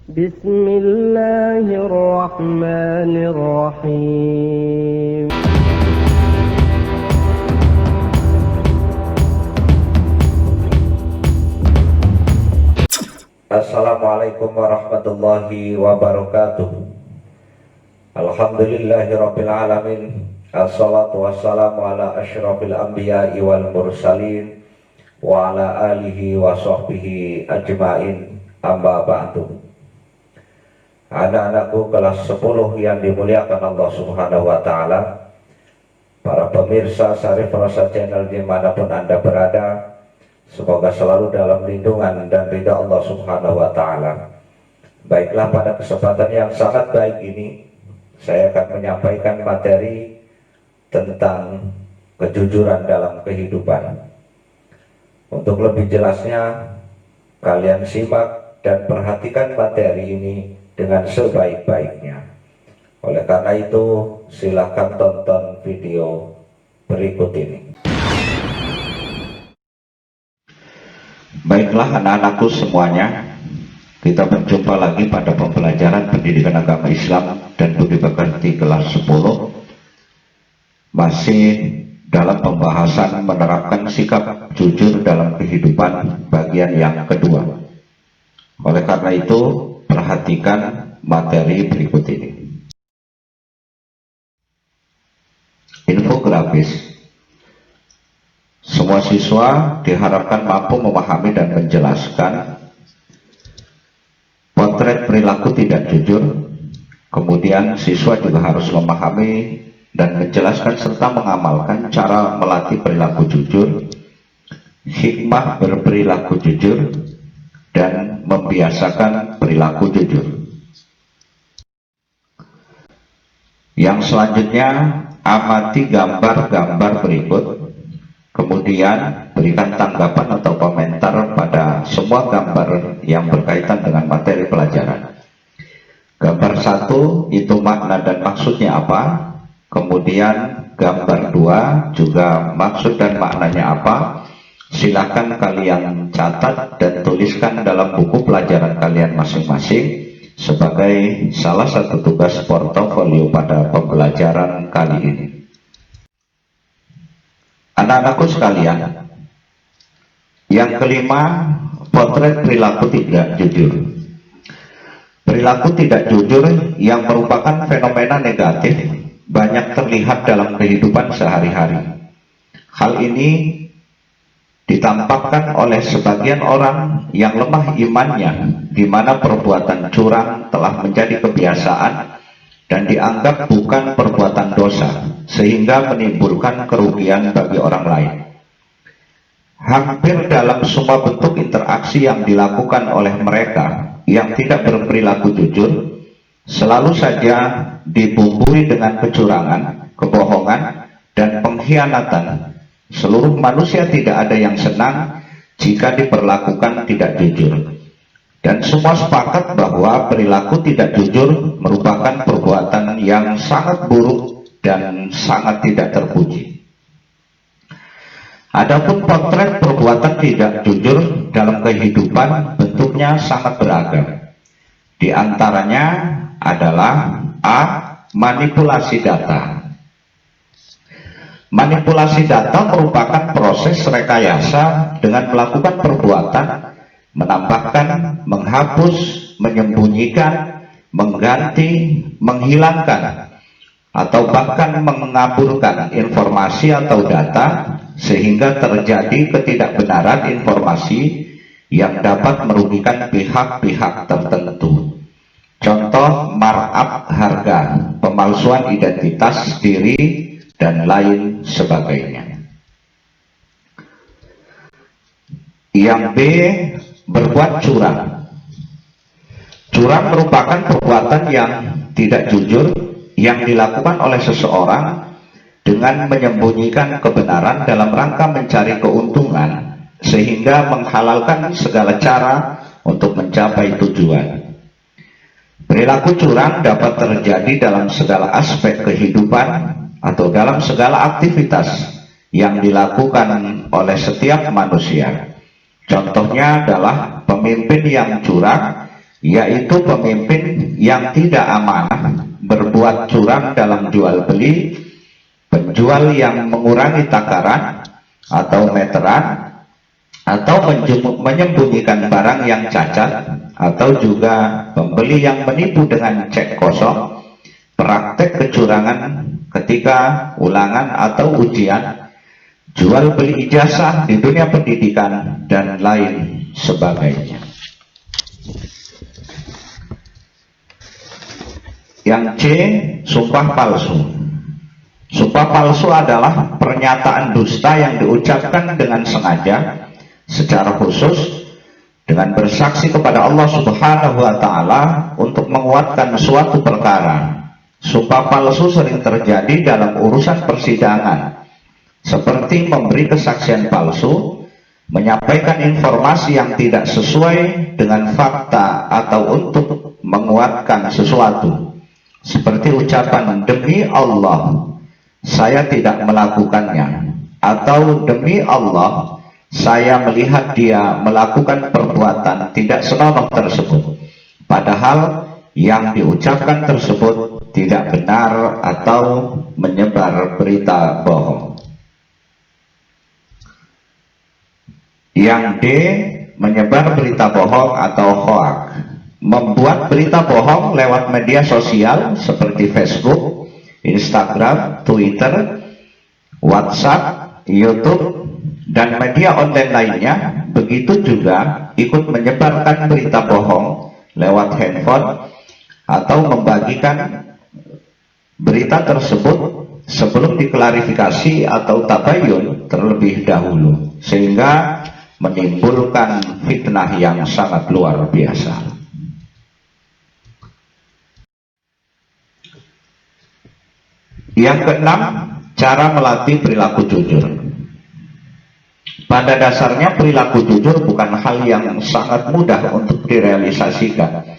بسم الله الرحمن الرحيم. Assalamualaikum warahmatullahi wabarakatuh. Alhamdulillahirabbil alamin. Assalatu wassalamu ala asyrafil anbiya'i wal mursalin wa ala alihi wa sahbihi ajmain. Amma ba'du. Anak-anakku kelas 10 yang dimuliakan Allah Subhanahu wa taala, para pemirsa Syarif Rosa Channel dimanapun Anda berada, semoga selalu dalam lindungan dan ridha Allah Subhanahu wa taala. Baiklah, pada kesempatan yang sangat baik ini saya akan menyampaikan materi tentang kejujuran dalam kehidupan. Untuk lebih jelasnya, kalian simak dan perhatikan materi ini dengan sebaik-baiknya. Oleh karena itu, silakan tonton video berikut ini. Baiklah anak-anakku semuanya, kita berjumpa lagi pada pembelajaran pendidikan agama Islam dan budi pekerti kelas 10. Masih dalam pembahasan menerapkan sikap jujur dalam kehidupan bagian yang kedua. Oleh karena itu, perhatikan materi berikut ini. Infografis. Semua siswa diharapkan mampu memahami dan menjelaskan potret perilaku tidak jujur. Kemudian siswa juga harus memahami dan menjelaskan serta mengamalkan cara melatih perilaku jujur, hikmah berperilaku jujur, dan membiasakan perilaku jujur. Yang selanjutnya, amati gambar-gambar berikut. Kemudian berikan tanggapan atau komentar pada semua gambar yang berkaitan dengan materi pelajaran. Gambar 1 itu makna dan maksudnya apa. Kemudian gambar 2 juga maksud dan maknanya apa. Silakan kalian catat dan tuliskan dalam buku pelajaran kalian masing-masing sebagai salah satu tugas portofolio pada pembelajaran kali ini. Anak-anakku sekalian, yang kelima, potret perilaku tidak jujur. Perilaku tidak jujur yang merupakan fenomena negatif banyak terlihat dalam kehidupan sehari-hari. Hal ini ditampakkan oleh sebagian orang yang lemah imannya, di mana perbuatan curang telah menjadi kebiasaan dan dianggap bukan perbuatan dosa, sehingga menimbulkan kerugian bagi orang lain. Hampir dalam semua bentuk interaksi yang dilakukan oleh mereka yang tidak berperilaku jujur, selalu saja dibumbui dengan kecurangan, kebohongan, dan pengkhianatan. Seluruh manusia tidak ada yang senang jika diperlakukan tidak jujur. Dan semua sepakat bahwa perilaku tidak jujur merupakan perbuatan yang sangat buruk dan sangat tidak terpuji. Adapun potret perbuatan tidak jujur dalam kehidupan bentuknya sangat beragam. Di antaranya adalah A. Manipulasi data. Manipulasi data merupakan proses rekayasa dengan melakukan perbuatan, menambahkan, menghapus, menyembunyikan, mengganti, menghilangkan, atau bahkan mengaburkan informasi atau data sehingga terjadi ketidakbenaran informasi yang dapat merugikan pihak-pihak tertentu. Contoh markup harga, pemalsuan identitas diri, dan lain sebagainya. Yang B, berbuat curang. Curang merupakan perbuatan yang tidak jujur yang dilakukan oleh seseorang dengan menyembunyikan kebenaran dalam rangka mencari keuntungan, sehingga menghalalkan segala cara untuk mencapai tujuan. Perilaku curang dapat terjadi dalam segala aspek kehidupan atau dalam segala aktivitas yang dilakukan oleh setiap manusia. Contohnya adalah pemimpin yang curang yaitu pemimpin yang tidak amanah, berbuat curang dalam jual beli, penjual yang mengurangi takaran atau meteran, atau menyembunyikan barang yang cacat, atau juga pembeli yang menipu dengan cek kosong, praktek kecurangan ketika ulangan atau ujian, jual beli ijazah di dunia pendidikan, dan lain sebagainya. Yang C, sumpah palsu. Sumpah palsu adalah pernyataan dusta yang diucapkan dengan sengaja, secara khusus, dengan bersaksi kepada Allah Subhanahu wa Ta'ala untuk menguatkan suatu perkara. Sumpah palsu sering terjadi dalam urusan persidangan, seperti memberi kesaksian palsu, menyampaikan informasi yang tidak sesuai dengan fakta, atau untuk menguatkan sesuatu, seperti ucapan demi Allah saya tidak melakukannya, atau demi Allah saya melihat dia melakukan perbuatan tidak senonoh tersebut, padahal yang diucapkan tersebut tidak benar, atau menyebar berita bohong. Yang D, menyebar berita bohong atau hoax. Membuat berita bohong lewat media sosial seperti Facebook, Instagram, Twitter, WhatsApp, YouTube, dan media online lainnya. Begitu juga ikut menyebarkan berita bohong lewat handphone, atau membagikan berita tersebut sebelum diklarifikasi atau tabayun terlebih dahulu, sehingga menimbulkan fitnah yang sangat luar biasa. Yang keenam, cara melatih perilaku jujur. Pada dasarnya perilaku jujur bukan hal yang sangat mudah untuk direalisasikan.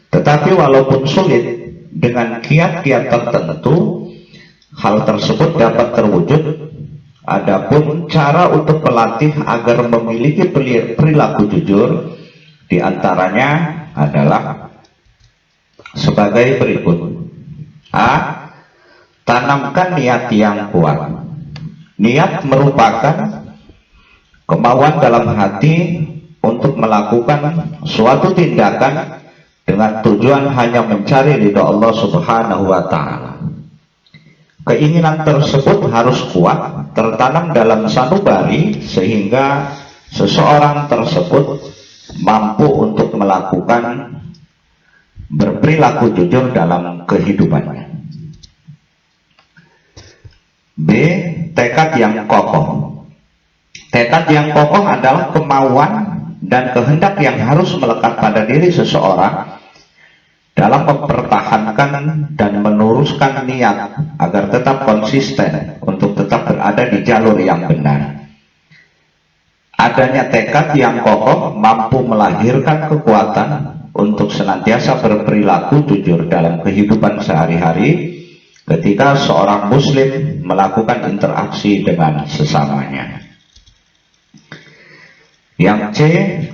Tetapi walaupun sulit, dengan kiat-kiat tertentu hal tersebut dapat terwujud. Adapun cara untuk melatih agar memiliki perilaku jujur diantaranya adalah sebagai berikut. A. Tanamkan niat yang kuat. Niat merupakan kemauan dalam hati untuk melakukan suatu tindakan dengan tujuan hanya mencari ridha Allah Subhanahu wa Ta'ala. Keinginan tersebut harus kuat, tertanam dalam sanubari, sehingga seseorang tersebut mampu untuk melakukan berperilaku jujur dalam kehidupannya. B. Tekad yang kokoh. Tekad yang kokoh adalah kemauan dan kehendak yang harus melekat pada diri seseorang dalam mempertahankan dan meneruskan niat agar tetap konsisten untuk tetap berada di jalur yang benar. Adanya tekad yang kokoh mampu melahirkan kekuatan untuk senantiasa berperilaku jujur dalam kehidupan sehari-hari ketika seorang muslim melakukan interaksi dengan sesamanya. Yang C.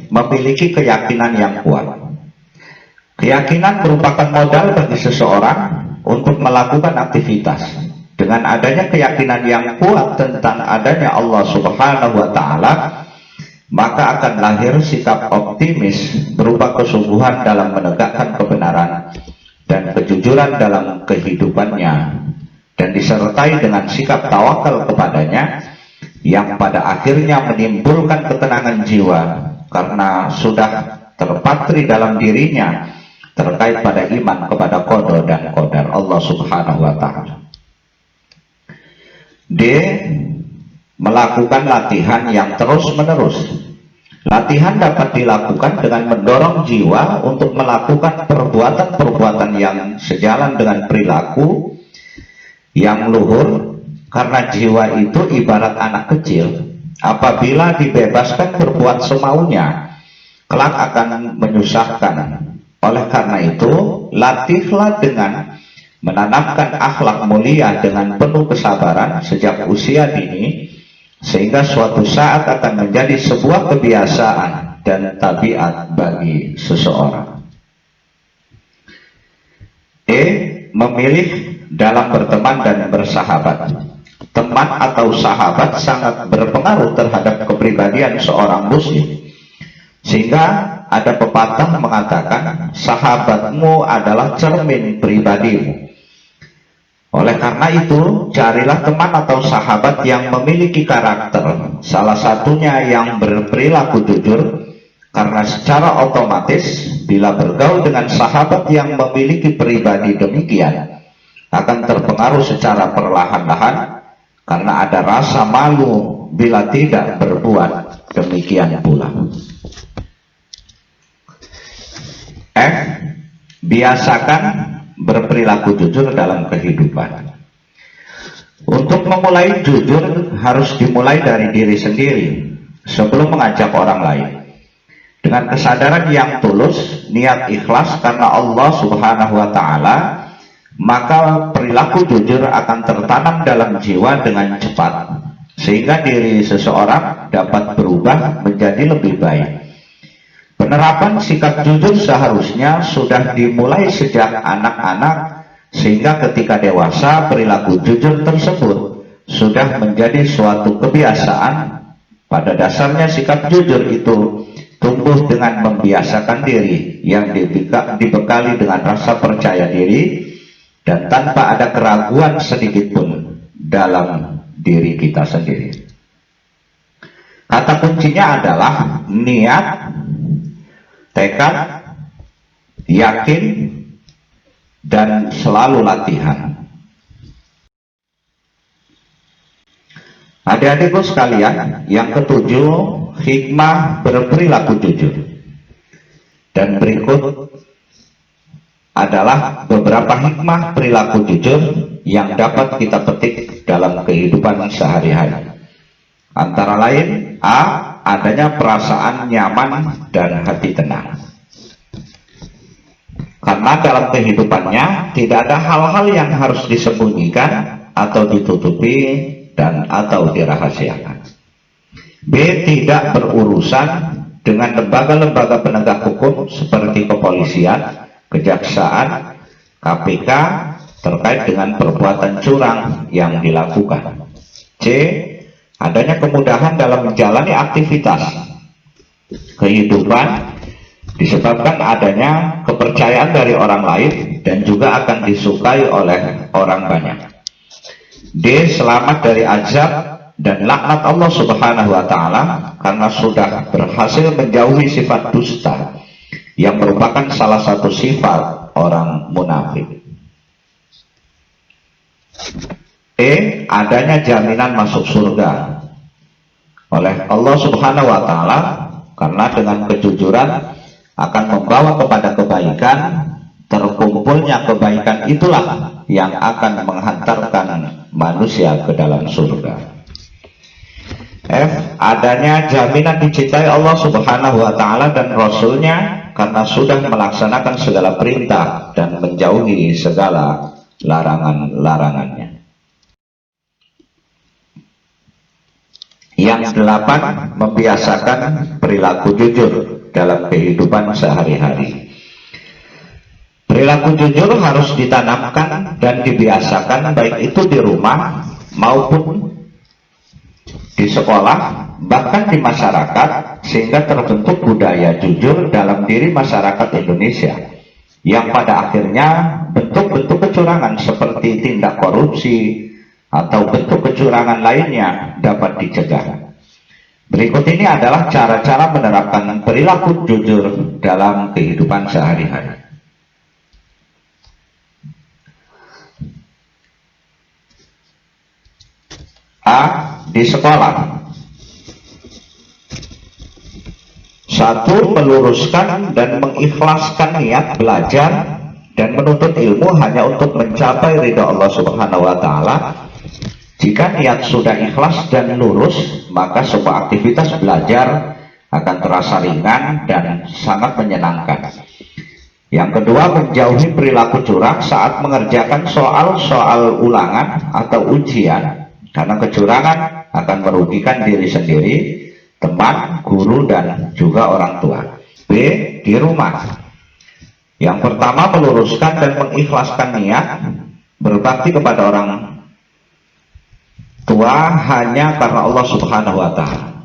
Memiliki keyakinan yang kuat. Keyakinan merupakan modal bagi seseorang untuk melakukan aktivitas. Dengan adanya keyakinan yang kuat tentang adanya Allah Subhanahu wa Ta'ala, maka akan lahir sikap optimis berupa kesungguhan dalam menegakkan kebenaran dan kejujuran dalam kehidupannya, dan disertai dengan sikap tawakal kepadanya yang pada akhirnya menimbulkan ketenangan jiwa karena sudah terpatri dalam dirinya terkait pada iman kepada qada dan qadar Allah Subhanahu wa Ta'ala. D. Melakukan latihan yang terus-menerus. Latihan dapat dilakukan dengan mendorong jiwa untuk melakukan perbuatan-perbuatan yang sejalan dengan perilaku yang luhur, karena jiwa itu ibarat anak kecil. Apabila dibebaskan berbuat semaunya, kelak akan menyusahkan. Oleh karena itu, latihlah dengan menanamkan akhlak mulia dengan penuh kesabaran sejak usia dini, sehingga suatu saat akan menjadi sebuah kebiasaan dan tabiat bagi seseorang. memilih dalam berteman dan bersahabat. Teman atau sahabat sangat berpengaruh terhadap kepribadian seorang muslim. Sehingga ada pepatah mengatakan, sahabatmu adalah cermin pribadimu. Oleh karena itu, carilah teman atau sahabat yang memiliki karakter, salah satunya yang berperilaku jujur, karena secara otomatis bila bergaul dengan sahabat yang memiliki pribadi demikian, akan terpengaruh secara perlahan-lahan karena ada rasa malu bila tidak berbuat demikian pula. Biasakan berperilaku jujur dalam kehidupan. Untuk memulai jujur harus dimulai dari diri sendiri sebelum mengajak orang lain. Dengan kesadaran yang tulus, niat ikhlas karena Allah Subhanahu wa Ta'ala, maka perilaku jujur akan tertanam dalam jiwa dengan cepat, sehingga diri seseorang dapat berubah menjadi lebih baik. Penerapan sikap jujur seharusnya sudah dimulai sejak anak-anak, sehingga ketika dewasa perilaku jujur tersebut sudah menjadi suatu kebiasaan. Pada dasarnya sikap jujur itu tumbuh dengan membiasakan diri yang dibekali dengan rasa percaya diri dan tanpa ada keraguan sedikit pun dalam diri kita sendiri. Kata kuncinya adalah niat, tekad, yakin, dan selalu latihan. Adik-adikku sekalian, yang ketujuh, hikmah berperilaku jujur. Dan berikut adalah beberapa hikmah perilaku jujur yang dapat kita petik dalam kehidupan sehari-hari. Antara lain, A. Adanya perasaan nyaman dan hati tenang. Karena dalam kehidupannya tidak ada hal-hal yang harus disembunyikan atau ditutupi dan atau dirahasiakan. B. Tidak berurusan dengan lembaga-lembaga penegak hukum seperti kepolisian, kejaksaan, KPK terkait dengan perbuatan curang yang dilakukan. C. Adanya kemudahan dalam menjalani aktivitas kehidupan disebabkan adanya kepercayaan dari orang lain dan juga akan disukai oleh orang banyak. D. Selamat dari azab dan laknat Allah Subhanahu wa Ta'ala karena sudah berhasil menjauhi sifat dusta yang merupakan salah satu sifat orang munafik. E. Adanya jaminan masuk surga oleh Allah Subhanahu wa Ta'ala karena dengan kejujuran akan membawa kepada kebaikan. Terkumpulnya kebaikan itulah yang akan menghantarkan manusia ke dalam surga. F. Adanya jaminan dicintai Allah Subhanahu wa Ta'ala dan Rasulnya karena sudah melaksanakan segala perintah dan menjauhi segala larangan-larangannya. Yang 8, membiasakan perilaku jujur dalam kehidupan sehari-hari. Perilaku jujur harus ditanamkan dan dibiasakan baik itu di rumah maupun di sekolah, bahkan di masyarakat, sehingga terbentuk budaya jujur dalam diri masyarakat Indonesia yang pada akhirnya bentuk-bentuk kecurangan seperti tindak korupsi atau bentuk kecurangan lainnya dapat dicegah. Berikut ini adalah cara-cara menerapkan perilaku jujur dalam kehidupan sehari-hari. A. Di sekolah. 1. Meluruskan dan mengikhlaskan niat belajar dan menuntut ilmu hanya untuk mencapai ridha Allah Subhanahu wa Ta'ala. Jika niat sudah ikhlas dan lurus, maka semua aktivitas belajar akan terasa ringan dan sangat menyenangkan. Yang kedua, menjauhi perilaku curang saat mengerjakan soal-soal ulangan atau ujian, karena kecurangan akan merugikan diri sendiri, teman, guru, dan juga orang tua. B. Di rumah. Yang pertama, meluruskan dan mengikhlaskan niat berbakti kepada orang tua hanya karena Allah Subhanahu wa Ta'ala,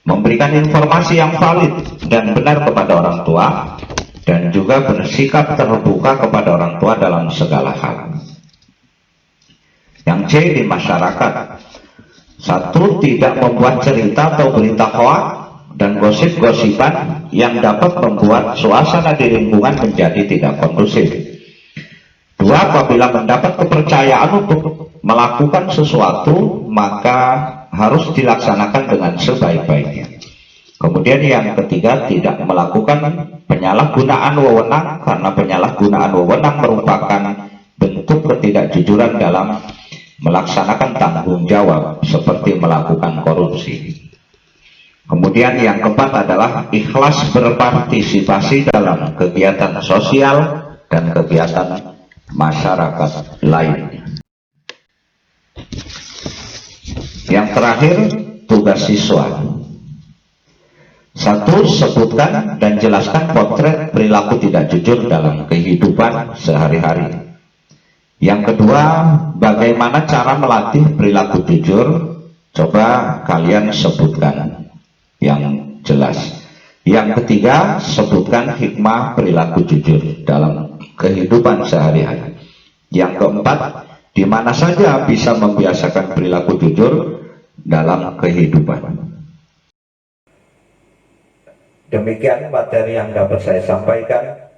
memberikan informasi yang valid dan benar kepada orang tua, dan juga bersikap terbuka kepada orang tua dalam segala hal. Yang C, di masyarakat. Satu, tidak membuat cerita atau berita hoak dan gosip-gosipan yang dapat membuat suasana di lingkungan menjadi tidak kondusif. Dua, apabila mendapat kepercayaan untuk melakukan sesuatu, maka harus dilaksanakan dengan sebaik-baiknya. Kemudian yang ketiga, tidak melakukan penyalahgunaan wewenang, karena penyalahgunaan wewenang merupakan bentuk ketidakjujuran dalam melaksanakan tanggung jawab, seperti melakukan korupsi. Kemudian yang keempat adalah ikhlas berpartisipasi dalam kegiatan sosial dan kegiatan masyarakat lainnya. Yang terakhir, tugas siswa. Satu, sebutkan dan jelaskan potret perilaku tidak jujur dalam kehidupan sehari-hari. Yang kedua, bagaimana cara melatih perilaku jujur? Coba kalian sebutkan yang jelas. Yang ketiga, sebutkan hikmah perilaku jujur dalam kehidupan sehari-hari. Yang keempat, di mana saja bisa membiasakan perilaku jujur dalam kehidupan. Demikian materi yang dapat saya sampaikan.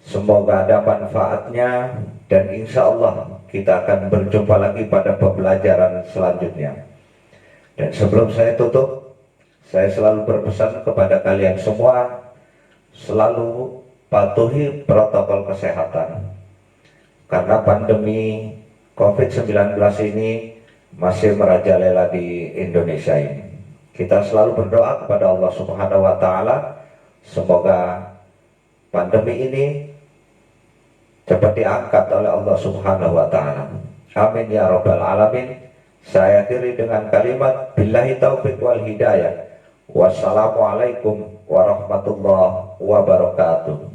Semoga ada manfaatnya, dan insya Allah kita akan berjumpa lagi pada pembelajaran selanjutnya. Dan sebelum saya tutup, saya selalu berpesan kepada kalian semua, selalu patuhi protokol kesehatan. Karena pandemi COVID-19 ini masih merajalela di Indonesia ini. Kita selalu berdoa kepada Allah Subhanahu wa Ta'ala, semoga pandemi ini cepat diangkat oleh Allah Subhanahu wa Ta'ala. Amin ya rabbal alamin. Saya akhiri dengan kalimat billahi taufiq wal hidayah. Wassalamualaikum warahmatullahi wabarakatuh.